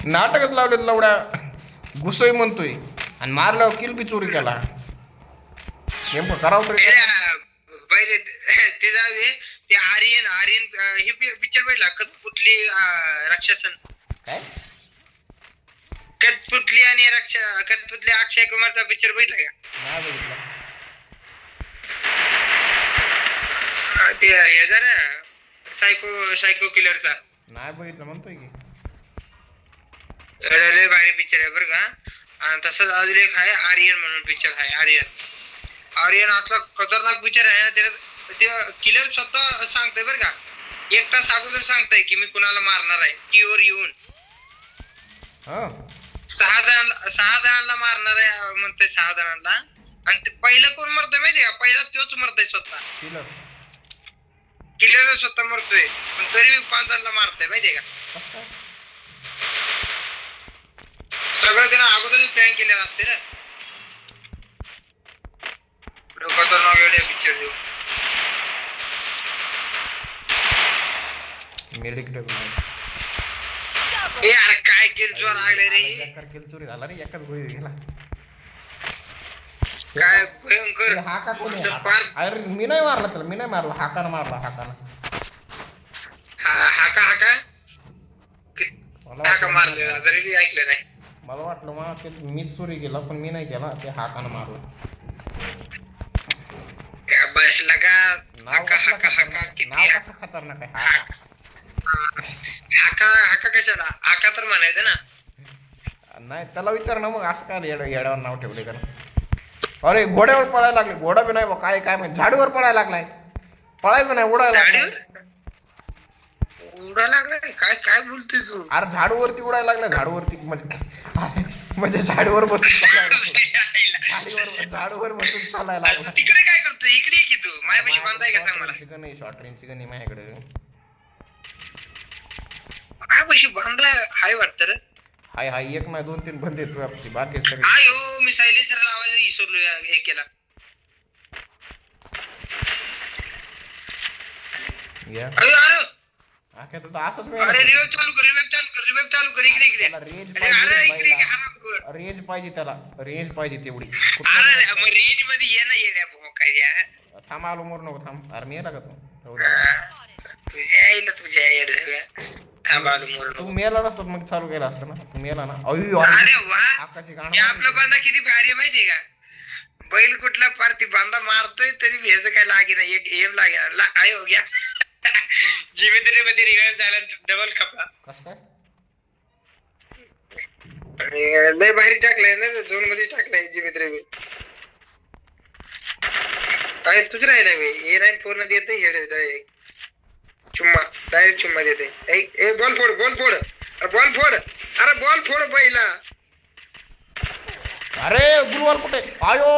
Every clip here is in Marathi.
नाटकच लावलेत लवड्या घुसोय म्हणतोय आणि मारल्यावर किल बी चोरी केला. नेमकं करावं तरी पहिले ते जाऊ दे. ते आर्यन हे पिक्चर बघितला कठपुतली राक्षसन काय कठपुतली आणि कठपुतली अक्षय कुमारचा पिक्चर बघितला का? नाही बघितलं. ते हे जरा सायको किलरचा नाही बघितलं म्हणतोय की लय भारी पिक्चर आहे बरं का. आणि तसंच अजून एक आहे आर्यन म्हणून पिक्चर आहे. आर्यन असला खतरनाक पिक्चर आहे ना. ते किलर स्वतः सांगतोय बरं का. 1 तास अगोदर सांगताय की मी कुणाला मारणार आहे टीव्हीवर येऊन. 6 जणांना मारणार आहे म्हणतोय. 6 जणांना. आणि पहिलं कोण मरतोय माहितीये का? पहिला तोच मरतोय स्वतः. किलर स्वतः मरतोय पण तरी 5 जणांना मारतोय माहितीये का. सगळं त्यानं अगोदरच प्लॅन केलेला असते ना. खतरनाक एवढे पिक्चर देऊ. यार काय किल जोर लागले रे. किल चोरी झाला रे. एकाच गोळी गेला. काय भयंकर. हाका कोण अरे मी नाही मारला त्याला. मी नाही मारला. हाकानं मारला. हाका मारलेला तरी मी ऐकलं नाही. मला वाटलं मग ते मीच चोरी केला पण मी नाही केला. ते हाकानं मारला. बसला का नाव कसं खतरनाक आहे. हाका कशाला हाका तर म्हणायचं ना. नाही त्याला विचार ना मग असं काय येड्यावर नाव ठेवले का. अरे घोड्यावर पळायला लागले. घोडा बी नाही काय काय माहिती. झाडीवर पळायला लागलाय. पळायला नाही उडायला लागलाय. काय बोलतोय तू. अरे झाडूवरती उडायला लागलाय. झाडूवरती म्हणजे झाडूवर बसून झाडूवर बसून चालायला. तिकडे काय करतोय. इकडे की तू माझ्यापाशी बांधाय का सांग मला. चिकन आहे शॉर्ट रेंज चिकन आहे माझ्याकडे. माझ्यापाशी बांधा हाय वाटतं रे. हाय एक नाही 2-3 बंद येतोय आपली. बाकी सगळे हो मी सायलेन्सर लावायला विसरलो हे केला. अरे रिवेब चालू कर इकडे रेंज पाहिजे त्याला. रेंज पाहिजे तेवढी. रेंज मध्ये ये ना येड्या भोकाऱ्या. थांब आलो मोर नको थांब. अरे मी येला का तू तुझ्या येड सगळ्या. थांब आलो मोर तू मेला नसतात मग चालू केला असतं ना. तू मेला ना. अरे वा आपला बांधा किती भारी माहितीये का. बैल कुठला पार ती बांधा मारतोय तरी भेज काय लागे ना. एक एम लागे हो गया. जिमेदारी मध्ये रिवाइव झाला डबल खपला. कसं काय लय भारी टाकलाय ना. झोन मध्ये टाकलाय जिमेदारी. काय तुझ राहिला मी ए राईन पूर्ण देत चुम्मा डायरेक्ट चुम्मा देते. बॉल फोड अरे बॉल फोड पहिला. अरे गुलवाल कुठे आयो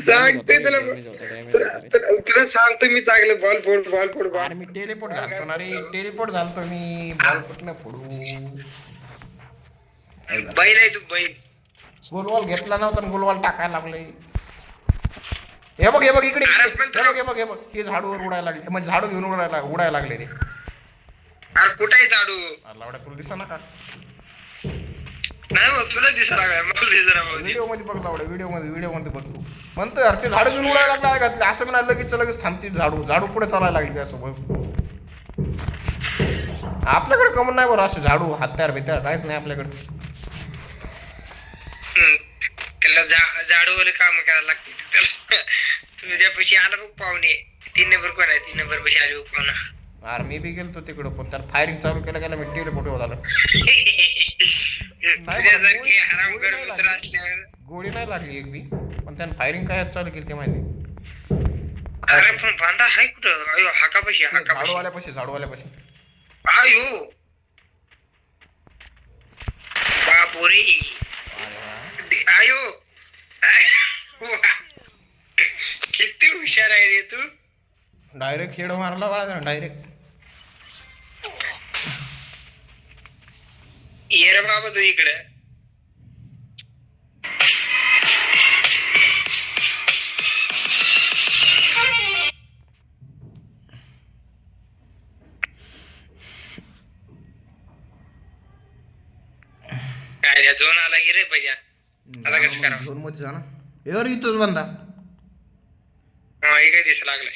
सांगते तुला सांगतो मी चांगलं बॉल फोड. अरे मी टेलिपोर्ट झालतो ना रे. टेलिपोर्ट झालतो मी. बॉल कुठनं फोडू. बैल आहे तू बैल. गुलवाल घेतला नव्हता गुलवाल टाकायला लागले. हे बघ इकडे. हे बघ हे झाडूवर उडायला लागले. म्हणजे झाडू घेऊन उडायला लागले रे. अरे कुठे झाडू. लावड्या तुला दिसा ना का. नाही तुला दिसा लागला. व्हिडिओ मध्ये बघ लावड्या. व्हिडिओ मध्ये बघ तू म्हणतोय. अरे ते झाडू घेऊन उडायला लागला असं म्हणा. लगेच थांबते झाडू पुढे चालायला लागली त्यासोबत. आपल्याकडे कमन नाही बरं असं झाडू हत्यार बित्यार काहीच नाही आपल्याकडे. त्याला झाडूवाले काम करायला लागते त्याला. तुझ्या पैसे आला बघ पाहुणे. 3 नंबर कोण आहे. 3 नंबर पैसे आले बघ पाहुणा. अरे मी बी गेलतो तिकडं पण त्याला फायरिंग चालू केलं मी टेलिपोर्ट झालं. गोळी नाही लागली एक बी पण त्यानं फायरिंग काय चालू केली ते माहिती. अरे पण बांधा हाय कुठं. अयो हाकापाशी झाडूवाल्यापाशी. आयो बापोरे. आयो किती हुशार आहे रे तू. डायरेक्ट खेळ मारला बाळा डायरेक्ट. ये रे बाबा तू इकडे. भैया झोन आला की रे भैया आता कसं करावं? झोन मध्ये जा ना. यार इथंच बंदा हा हे काय दिसू लागलाय.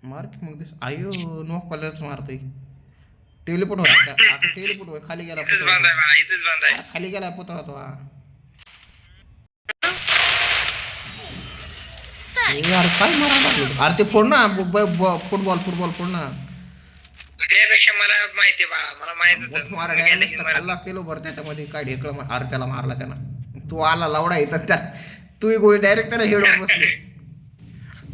मार की मग दिस. आयो नॉक कॉलरच मारतोय. टेलिपोर्ट होय टेलिपोर्ट होय खाली गेला इथंच पुतळा. बांधाय बाळा, इथंच बांधाय. अरे खाली गेला पुतळा तो हा. यार काय मारायला लागले? अरे ते फोड ना फुटबॉल फोड ना. त्यापेक्षा मला माहिती बाळा, मला माहित होतं. मारा मी गेलं की डायरेक्ट मारत. हल्ला केलो बरं त्याच्यामध्ये काय ढेकळ अरे त्याला मारला त्यानं. तू आला लावडा येतात त्या तू ही गोळी डायरेक्ट त्याला हेडवर बसली.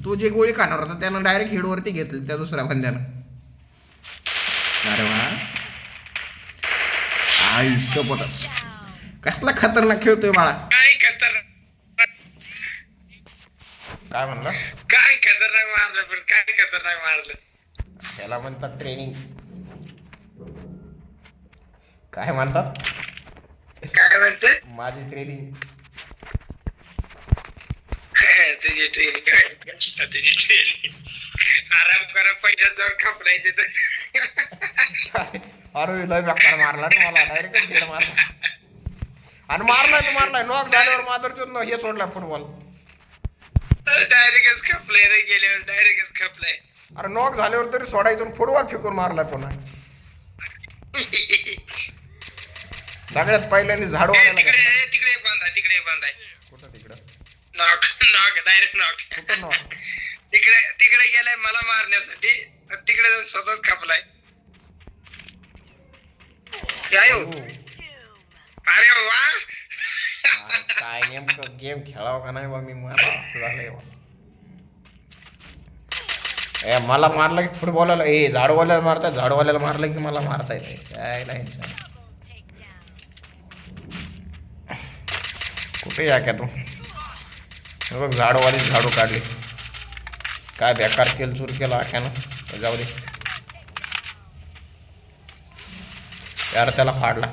तू जी गोळी खाणार होता त्यानं डायरेक्ट हेडवरती घेतली त्या दुसऱ्या बंद्यानं. अरे वा आयुष्यपतच कसला खतरनाक खेळतोय बाळा. काय खतरनाक, काय म्हणलं? काय खतरनाक मारलं, पण काय खतरनाक मारलं. त्याला म्हणतात ट्रेनिंग. काय म्हणतात? काय म्हणते माझी ट्रेनिंग. तुझी ट्रेनिंग तुझी ट्रेनिंग आराम करा पहिल्याच जाऊन खपलाय तिथं. अरे लय बेकार मारला रे मला डायरेक्ट हेड मारला. आणि मारलाय नॉक झाल्यावर माधुरचंद हे सोडला फुटबॉल. डायरेक्टच खपलाय रे, गेल्यावर डायरेक्टच खपलाय. अरे नॉक झाल्यावर तरी सोडायचं फुटबॉल फेकून मारलाय पुन्हा. सगळ्यात पहिल्यांदा झाडू तिकडे तिकडे बांधाय कुठं तिकडं नॉक नॉक डायरेक्ट नॉक. कुठं नॉक? तिकडे गेलाय मला मारण्यासाठी, तिकडे जाऊन स्वतःच खपलाय. अरे वा काय नेमकं गेम खेळावं का नाही बा मी मला असं झालंय बा. ए मला मारलं की फुटबॉलला झाडवाल्याला मारतात, झाडवाल्याला मारलं की मला मारता येते. काय नाही कुठे या क्या तू? बघ झाडवाली झाडू काढली. काय बेकार केल चूर केला आख्यानं. जाऊ दे यार त्याला फाडला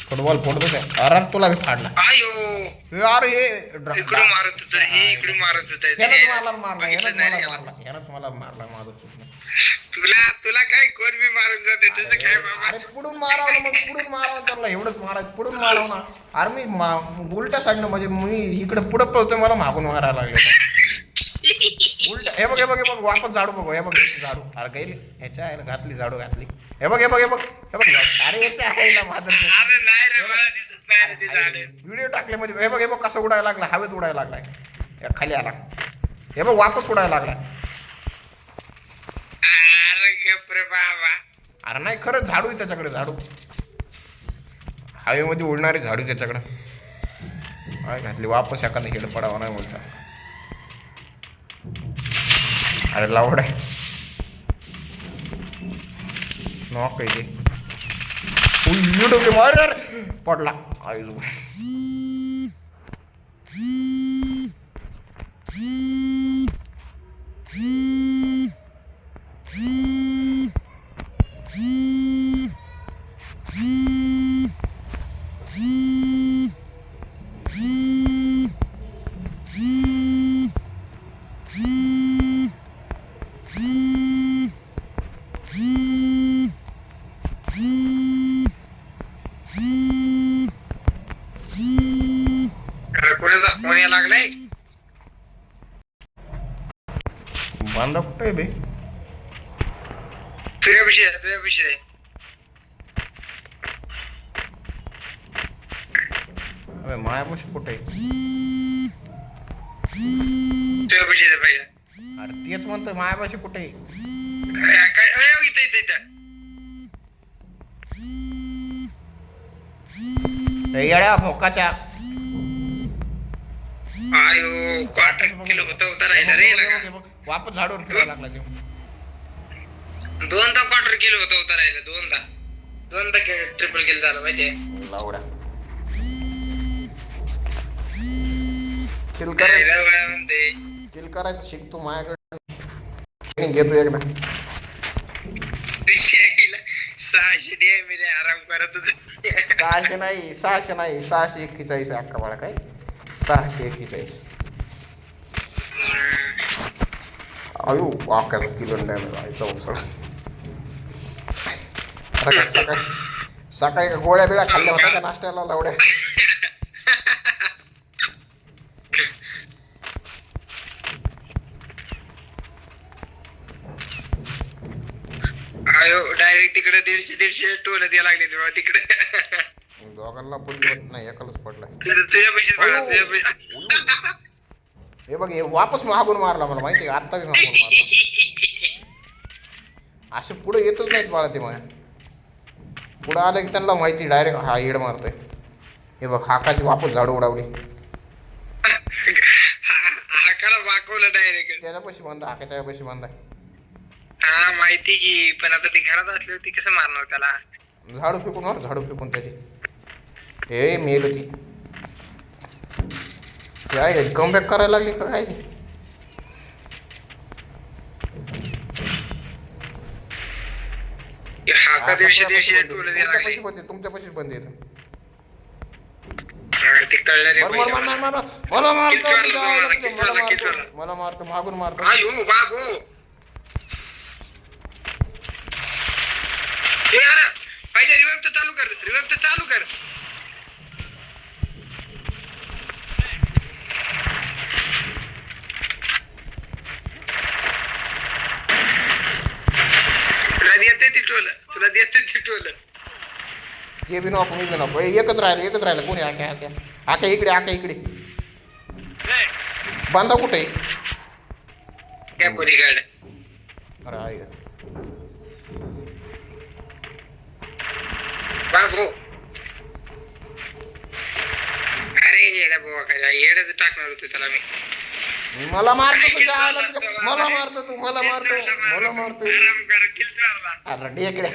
फुटबॉल फोडतो काय. अरे तुला बी फाडला. आयो अरे हे इकडून मारत होत, हे इकडून मारत होत. यानंच मला मारला माझं चुकलं. तुला काय कोण बी मारून जाते तुझं काय बाबा. अरे पुढून मारावं मग पुढून मारावं त्यांना एवढंच मारायचं पुढून मारावं ना. अरे मी उलट्या साईडनं म्हणजे मी इकडे पुढं पळतोय मला मागून मारायला लागले. उलट हे बघ वापस झाडू बघ. हे बघ झाडू. अरे काही ह्याच्या आईला घातली झाडू घातली. हे बघ अरे याच्या आईला माझं अरे नाही रे, मला दिसत नाही रे ते झाड. व्हिडिओ टाकले म्हणजे हे बघ कसं उडायला लागला. हवेत उडायला लागलाय खाली आला. हे बघ वापस उडायला लागला. अरे गप रे बाबा. अरे नाही खरंच झाडू आहे त्याच्याकडे. झाडू हवेमध्ये उडणारी झाडू त्याच्याकडे. काय घातली वापस एखादा हेड पडावा नाही बोलता. अरे लावड आहे नॉक आहे ते. युट्यूब मार पडला. आयजो कोणाचा फोन यायला लागलाय? बांधा कुठे आहे बे? तुझ्यापाशी आहे. अबे मायापाशी कुठे आहे? तुझ्यापाशी आहे पाहिजे. अरे तेच म्हणतोय मायापाशी कुठे आहे? येड्या भोकाच्या. आयो क्वार्टर किलो होतं उतरायला रे लगा. वापस झाडूवर फिरायला लागला ते. दोनदा क्वार्टर किलो होतं उतरायला. दोनदा ट्रिपल किल झालं माहितीये. लावडा किल करायचं शिकतो माझ्याकडे घेतो एकदा. 600 DMA रे आराम करत होते. 600 नाही 641 अक्का बाळा. काय 641. अयो अक्का किलो डॅमेज व्हायचा उसळ. सकाळी का गोळ्या बिळ्या खाल्ल्या होत्या का नाश्त्याला लावड्या? आयो डायरेक्ट तिकडे 150 टोल द्यायला लागले तेव्हा तिकडे. दोघांना पडली होत नाही, एकालाच पडलाय. तुझ्या पैसे बघा, तुझ्या पैसे. हे बघ, हे वापस मागून मारला मला माहिती आहे, आत्ता बी मागून मारला. असे पुढे येतच नाहीत बाळा ते माझ्या. पुढे आलं की त्यांना माहिती डायरेक्ट हा येड मारतोय. हे बघ, हाकाची वापस झाडू उडावली. हाकाला वाकवलं डायरेक्ट. त्याच्या पैसे बंद, हाकाच्या पैसे बंद आहे. हा माहिती की, पण आता ती घरात असली होती कसं मारणार त्याला? झाडू फेकून मार, झाडू फेकून त्याची. हे मेल होती काय कमबॅक करायला लागली का काय? हाका दिवशी टोल द्यायला लागले. पैसे बंद, तुमच्या पैसे बंद येत. ते कळलं रे मला मारतो, किती मला मारतो, मागून मारतो. आयो बाबू. ते यार पहिले रिवाइव तर चालू कर, रिवाइव तर चालू कर. तुला देते ती टोल, तुला देते ती टोल. जे बी नको, मी बी नको. एकच राहिलं कोणी? आक्या इकडे बांधा कुठे? काय बॉडीगार्ड? अरे आहे का? बाबू अरे येडा बाबा, काय येडच टाकणार होतो त्याला मी. मला मारतो तू, मला मारतो तू, मला मारतो. आराम कर, किल मारला. अरे डेकडे